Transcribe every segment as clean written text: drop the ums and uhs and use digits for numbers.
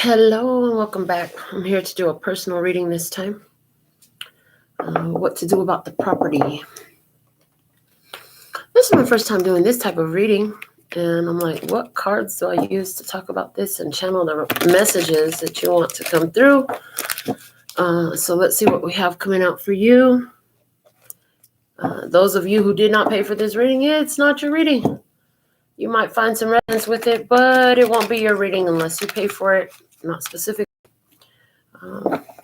Hello and welcome back. I'm here to do a personal reading this time. What to do about the property. This is my first time doing this type of reading, and I'm like, what cards do I use to talk about this and channel the messages that you want to come through? So let's see what we have coming out for you. Those of you who did not pay for this reading, it's not your reading. You might find some resonance with it, but it won't be your reading unless you pay for it. Not specific.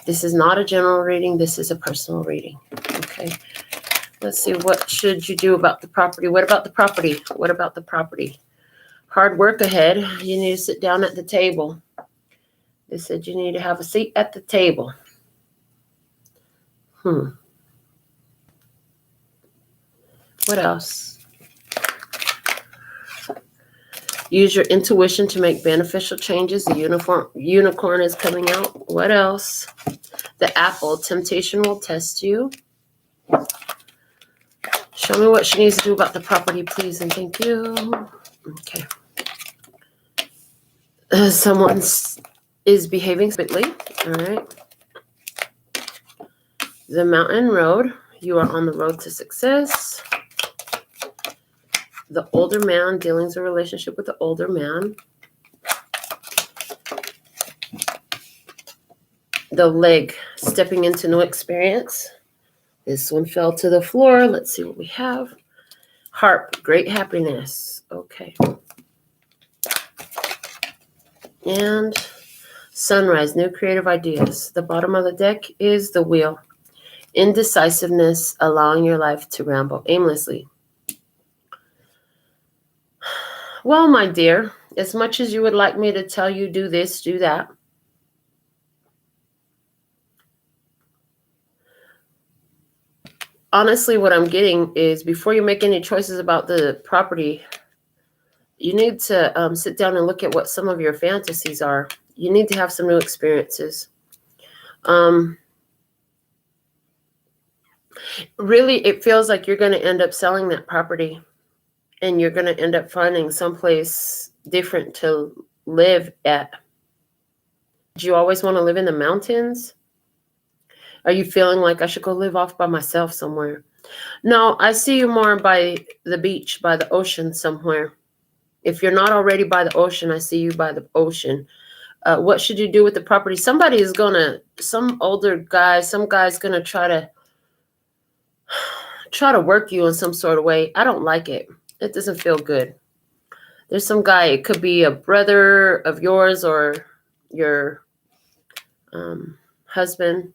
This is not a general reading. This is a personal reading. Okay. Let's see. What should you do about the property? What about the property? What about the property? Hard work ahead. You need to sit down at the table. They said you need to have a seat at the table. What else? Use your intuition to make beneficial changes. The unicorn is coming out. What else? The apple. Temptation will test you. Show me what she needs to do about the property, please, and thank you. Okay. Someone is behaving sweetly. All right. The mountain road. You are on the road to success. The older man, dealings a relationship with the older man. The leg, stepping into new experience. This one fell to the floor. Let's see what we have. Harp, great happiness. Okay. And sunrise, new creative ideas. The bottom of the deck is the wheel. Indecisiveness, allowing your life to ramble aimlessly. Well, my dear, as much as you would like me to tell you do this, do that, honestly, what I'm getting is before you make any choices about the property, you need to sit down and look at what some of your fantasies are. You need to have some new experiences. Really, it feels like you're going to end up selling that property. And you're going to end up finding someplace different to live at. Do you always want to live in the mountains? Are you feeling like I should go live off by myself somewhere? No, I see you more by the beach, by the ocean somewhere. If you're not already by the ocean, I see you by the ocean. What should you do with the property? Somebody is going to, some older guy, some guy's going to try to work you in some sort of way. I don't like it. It doesn't feel good. There's some guy, it could be a brother of yours or your husband.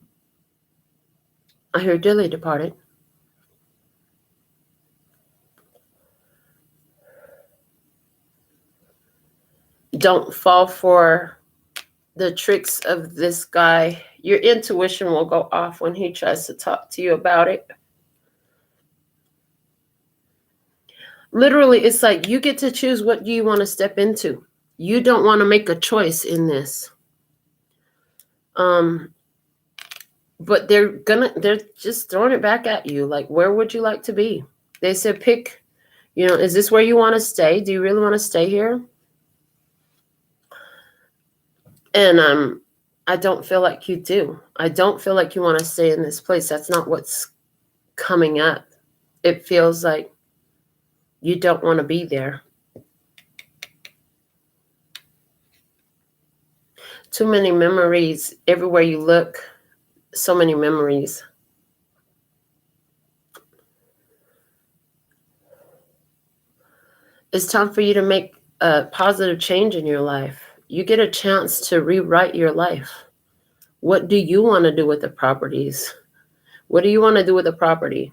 I hear dearly departed. Don't fall for the tricks of this guy. Your intuition will go off when he tries to talk to you about it. Literally, it's like you get to choose what you want to step into. You don't want to make a choice in this. But they're just throwing it back at you. Like, where would you like to be? They said, pick, is this where you want to stay? Do you really want to stay here? And I don't feel like you do. I don't feel like you want to stay in this place. That's not what's coming up. It feels like you don't want to be there. Too many memories. Everywhere you look, so many memories. It's time for you to make a positive change in your life. You get a chance to rewrite your life. What do you want to do with the properties? What do you want to do with the property?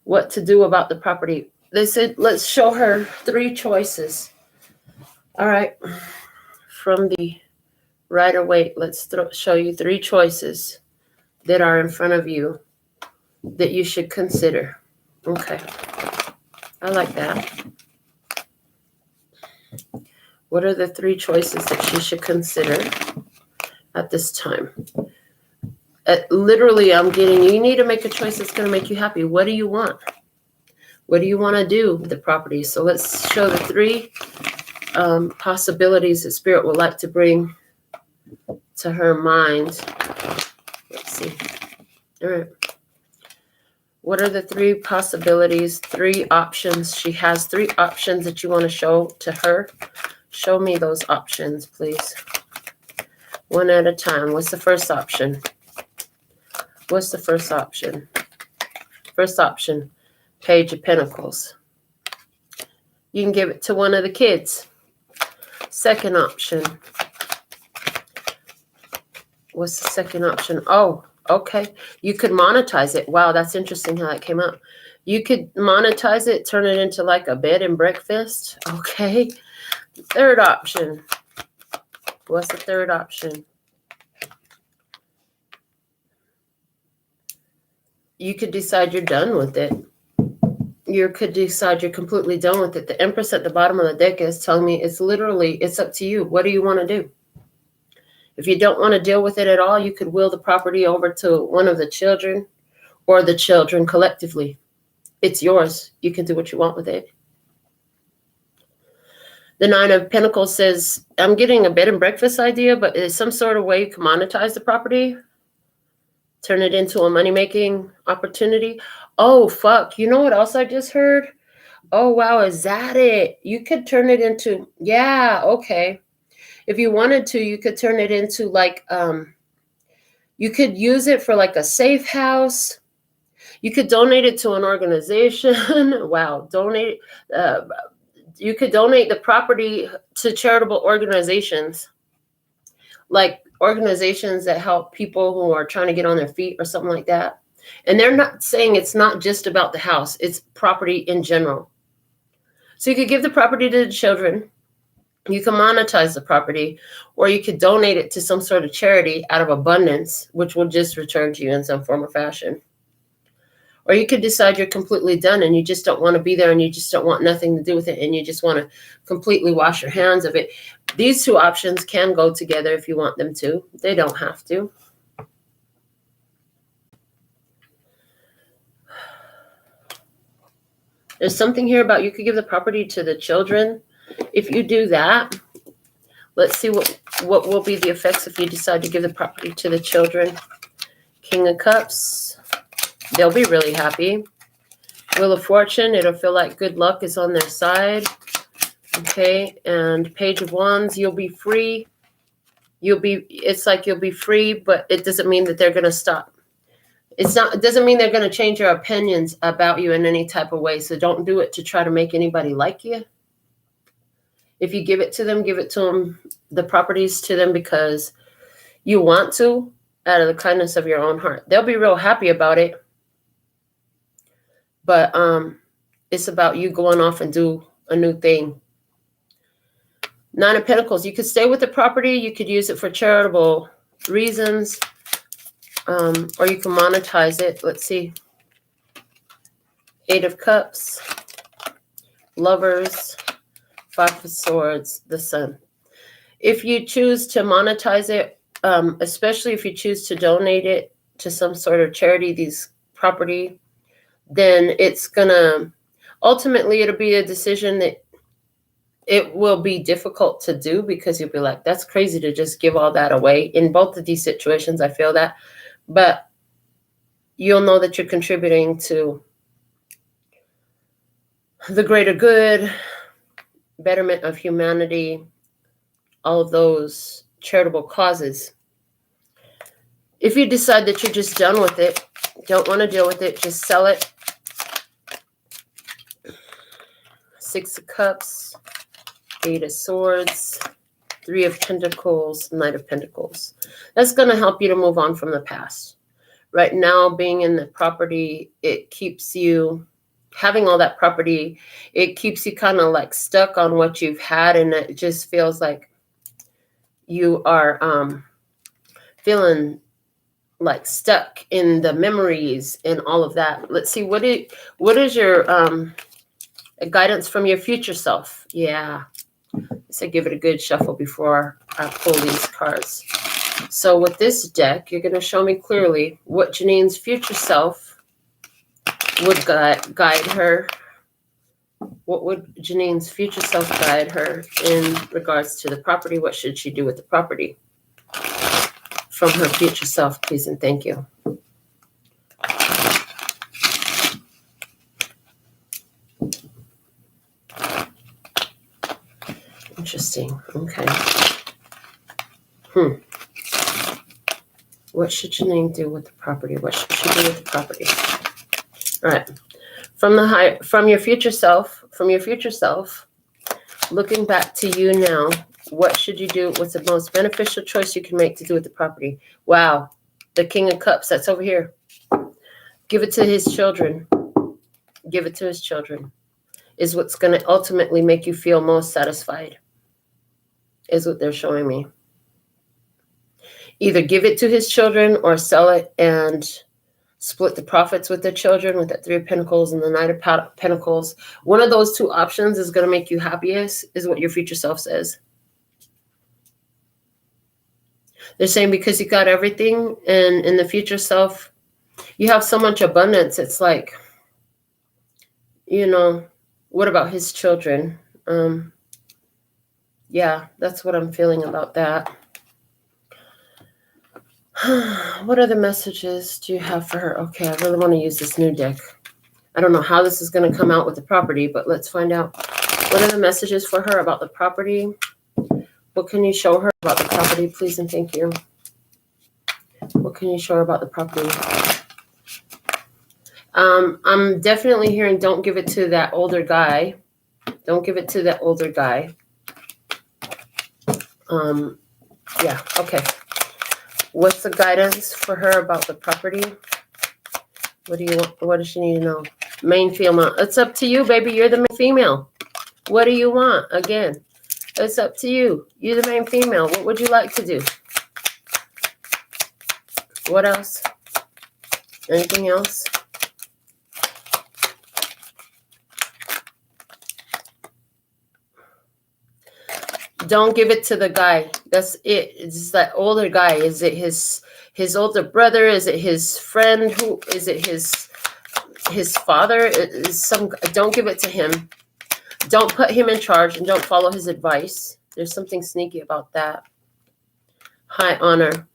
What to do about the property? They said, let's show her 3 choices. All right. From the Rider-Waite, let's show you 3 choices that are in front of you that you should consider. Okay. I like that. What are the 3 choices that she should consider at this time? Literally, I'm getting, you need to make a choice that's going to make you happy. What do you want? What do you want to do with the property? So let's show the 3 possibilities that Spirit would like to bring to her mind. Let's see. All right. What are the 3 possibilities, 3 options? She has 3 options that you want to show to her. Show me those options, please. One at a time. What's the first option? What's the first option? First option, Page of Pentacles. You can give it to one of the kids. Second option. What's the second option? Oh, okay. You could monetize it. Wow, that's interesting how that came out. You could monetize it, turn it into like a bed and breakfast. Okay. Third option. What's the third option? You could decide you're done with it. You could decide you're completely done with it. The Empress at the bottom of the deck is telling me it's up to you. What do you want to do? If you don't want to deal with it at all, you could will the property over to one of the children or the children collectively. It's yours. You can do what you want with it. The 9 of Pentacles says, I'm getting a bed and breakfast idea, but is some sort of way you can monetize the property? Turn it into a money-making opportunity? Oh, fuck. You know what else I just heard? Oh, wow. Is that it? You could turn it into, yeah, okay. If you wanted to, you could turn it into like, you could use it for like a safe house. You could donate it to an organization. Wow. You could donate the property to charitable organizations, like organizations that help people who are trying to get on their feet or something like that. And they're not saying it's not just about the house, it's property in general. So you could give the property to the children. You can monetize the property, or you could donate it to some sort of charity out of abundance, which will just return to you in some form or fashion. Or you could decide you're completely done and you just don't want to be there and you just don't want nothing to do with it and you just want to completely wash your hands of it. These 2 options can go together if you want them to. They don't have to. There's something here about you could give the property to the children. If you do that, let's see what will be the effects if you decide to give the property to the children. King of Cups. They'll be really happy. Wheel of Fortune. It'll feel like good luck is on their side. Okay. And Page of Wands. You'll be free. It's like you'll be free, but it doesn't mean that they're going to stop. It doesn't mean they're going to change your opinions about you in any type of way. So don't do it to try to make anybody like you. If you give it to them, the properties to them because you want to, out of the kindness of your own heart. They'll be real happy about it. But it's about you going off and do a new thing. 9 of Pentacles. You could stay with the property. You could use it for charitable reasons. Or you can monetize it. Let's see. 8 of Cups. Lovers. 5 of Swords. The Sun. If you choose to monetize it, especially if you choose to donate it to some sort of charity, these property, then it's gonna, ultimately it'll be a decision that it will be difficult to do because you'll be like, that's crazy to just give all that away. In both of these situations, I feel that. But you'll know that you're contributing to the greater good, betterment of humanity, all of those charitable causes. If you decide that you're just done with it, don't want to deal with it, just sell it. 6 of Cups, 8 of Swords, 3 of Pentacles, Knight of Pentacles. That's going to help you to move on from the past. Right now, being in the property, it keeps you, having all that property, it keeps you kind of like stuck on what you've had, and it just feels like you are feeling like stuck in the memories and all of that. Let's see, what is your guidance from your future self? Yeah. So give it a good shuffle before I pull these cards. So with this deck, you're going to show me clearly what Janine's future self would guide her What would Janine's future self guide her in regards to the property? What should she do with the property? From her future self, please and thank you. Interesting. Okay. What should Janine do with the property? What should she do with the property? All right. From your future self, looking back to you now, what should you do? What's the most beneficial choice you can make to do with the property? Wow. The King of Cups, that's over here. Give it to his children. Give it to his children. Is what's going to ultimately make you feel most satisfied. Is what they're showing me. Either give it to his children or sell it and split the profits with the children with that 3 of Pentacles and the Knight of Pentacles. One of those two options is going to make you happiest, is what your future self says. They're saying because you got everything, and in the future self, you have so much abundance. It's like, you know, what about his children? Yeah, that's what I'm feeling about that. What other messages do you have for her? Okay, I really want to use this new deck. I don't know how this is going to come out with the property, but let's find out. What are the messages for her about the property? What can you show her about the property, please and thank you? What can you show her about the property? I'm definitely hearing don't give it to that older guy. Don't give it to that older guy. Yeah, okay. What's the guidance for her about the property? What do you want? What does she need to know? Main female. It's up to you, baby. You're the main female. What do you want? Again, it's up to you. You're the main female. What would you like to do? What else? Anything else? Don't give it to the guy. That's it. It's that older guy. Is it his older brother? Is it his friend? Who is it? His father? Don't give it to him. Don't put him in charge and don't follow his advice. There's something sneaky about that. High honor.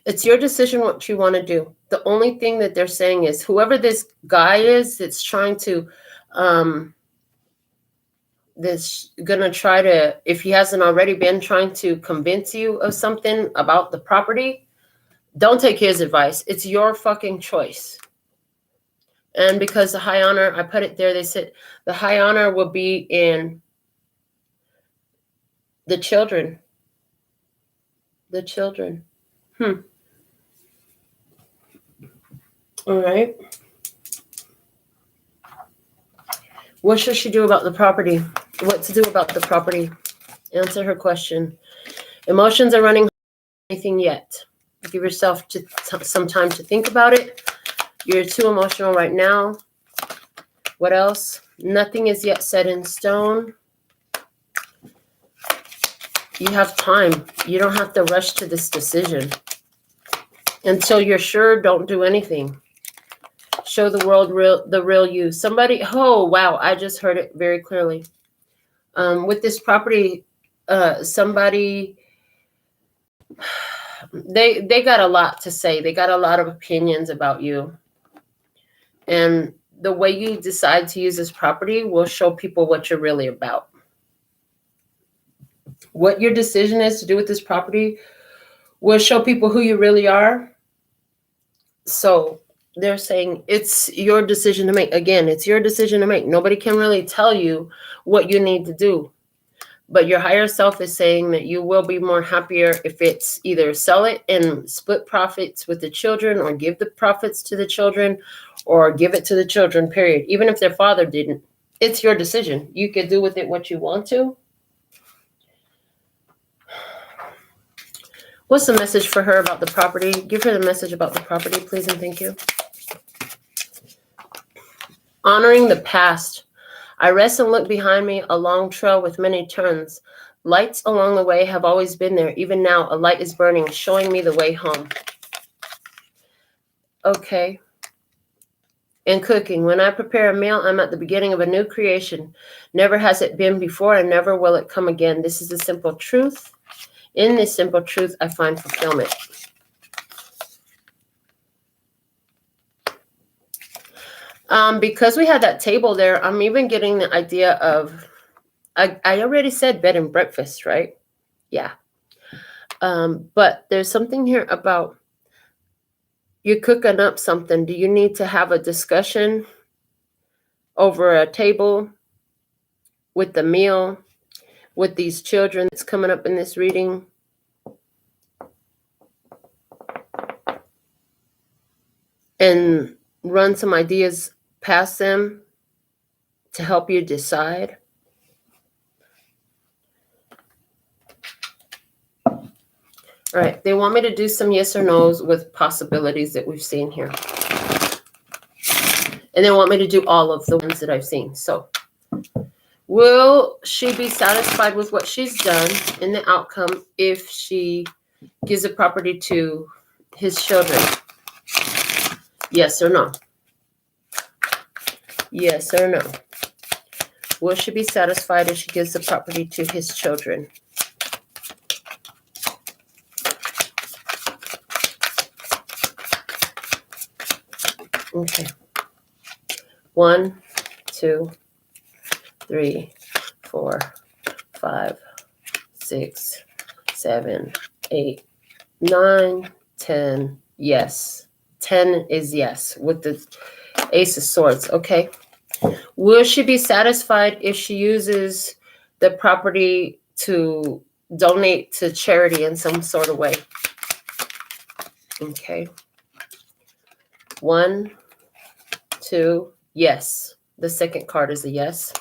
It's your decision what you want to do. The only thing that they're saying is whoever this guy is that's trying to that's gonna try to, if he hasn't already been trying to convince you of something about the property, don't take his advice. It's your fucking choice. And because the high honor, I put it there, they said the high honor will be in the children. The children. All right. What should she do about the property? What to do about the property? Answer her question. Emotions are running. Anything yet? Give yourself some time to think about it. You're too emotional right now. What else? Nothing is yet set in stone. You have time. You don't have to rush to this decision. Until you're sure, don't do anything. Show the world the real you. Somebody, oh, wow, I just heard it very clearly. With this property, somebody, they got a lot to say. They got a lot of opinions about you. And the way you decide to use this property will show people what you're really about. What your decision is to do with this property will show people who you really are. So they're saying it's your decision to make. Again, it's your decision to make. Nobody can really tell you what you need to do. But your higher self is saying that you will be more happier if it's either sell it and split profits with the children or give the profits to the children or give it to the children, period. Even if their father didn't. It's your decision. You can do with it what you want to. What's the message for her about the property? Give her the message about the property, please and thank you. Honoring the past. I rest and look behind me, a long trail with many turns. Lights along the way have always been there. Even now, a light is burning, showing me the way home. Okay. and cooking. When I prepare a meal, I'm at the beginning of a new creation. Never has it been before, and never will it come again. This is the simple truth. In this simple truth, I find fulfillment. Because we had that table there, I'm even getting the idea of, I already said bed and breakfast, right? Yeah. But there's something here about you're cooking up something. Do you need to have a discussion over a table with the meal, with these children that's coming up in this reading? And run some ideas past them to help you decide? All right, they want me to do some yes or no's with possibilities that we've seen here. And they want me to do all of the ones that I've seen. So, will she be satisfied with what she's done in the outcome if she gives the property to his children? Yes or no? Yes or no? Will she be satisfied if she gives the property to his children? Okay. 1, 2, 3, 4, 5, 6, 7, 8, 9, 10. Yes. 10 is yes with the Ace of Swords. Okay. Will she be satisfied if she uses the property to donate to charity in some sort of way? Okay. 1, 2, yes. The second card is a yes.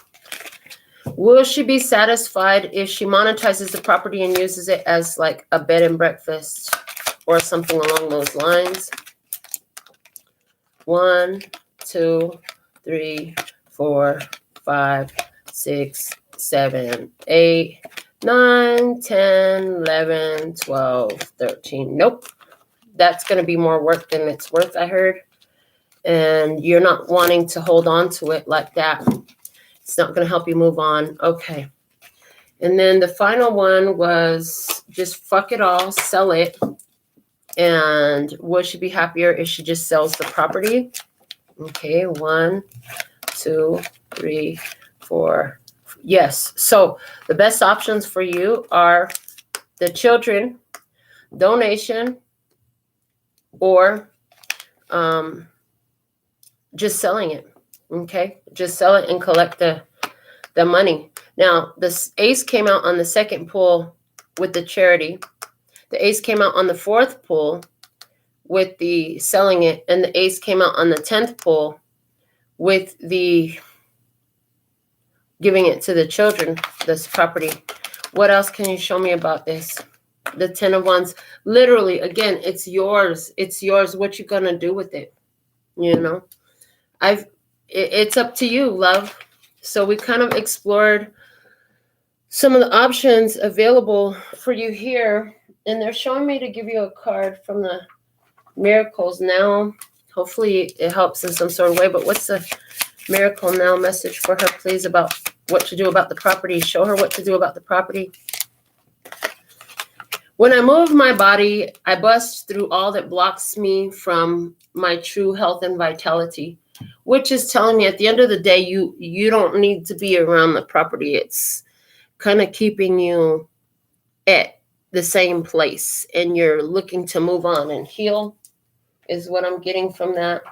Will she be satisfied if she monetizes the property and uses it as like a bed and breakfast or something along those lines? 1, 2, 3, 4, 5, 6, 7, 8, 9, 10, 11, 12, 13. Nope. That's going to be more work than it's worth, I heard. And you're not wanting to hold on to it like that. It's not going to help you move on. Okay. And then the final one was just fuck it all, sell it. And would she be happier if she just sells the property? Okay. 1, 2, 3, 4. Yes. So the best options for you are the children, donation, or just selling it. Okay. Just sell it and collect the money. Now, this ace came out on the second pull with the charity. The ace came out on the fourth pull with the selling it. And the ace came out on the 10th pull with the giving it to the children, this property. What else can you show me about this? The 10 of Wands. Literally, again, it's yours. It's yours. What you gonna do with it? You know? It's up to you, love. So we kind of explored some of the options available for you here. And they're showing me to give you a card from the Miracles Now. Hopefully it helps in some sort of way. But what's the Miracle Now message for her, please, about what to do about the property? Show her what to do about the property. When I move my body, I bust through all that blocks me from my true health and vitality, which is telling me at the end of the day, you don't need to be around the property. It's kind of keeping you at the same place, and you're looking to move on and heal is what I'm getting from that.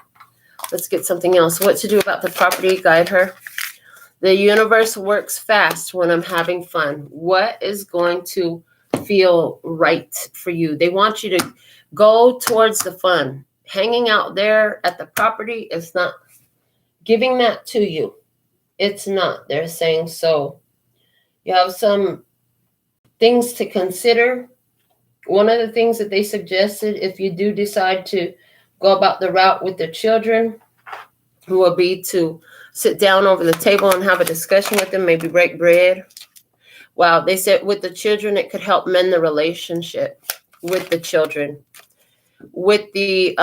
Let's get something else. What to do about the property? Guide her. The universe works fast when I'm having fun. What is going to feel right for you? They want you to go towards the fun. Hanging out there at the property is not giving that to you. It's not. They're saying so. You have some things to consider. One of the things that they suggested, if you do decide to go about the route with the children, will be to sit down over the table and have a discussion with them, maybe break bread. Wow, they said with the children, it could help mend the relationship with the children. With the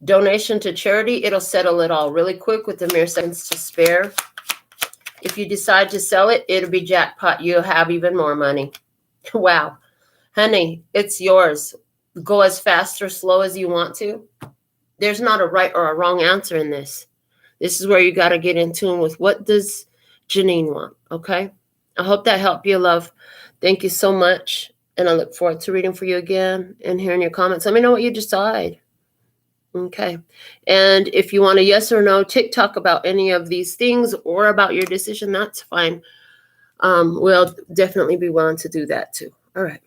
Donation to charity, it'll settle it all really quick with the mere seconds to spare. If you decide to sell it, it'll be jackpot. You'll have even more money. Wow. Honey, it's yours. Go as fast or slow as you want to. There's not a right or a wrong answer in this. This is where you got to get in tune with what does Janine want, okay? I hope that helped you, love. Thank you so much. And I look forward to reading for you again and hearing your comments. Let me know what you decide. Okay. And if you want a yes or no TikTok about any of these things or about your decision, that's fine. We'll definitely be willing to do that too. All right.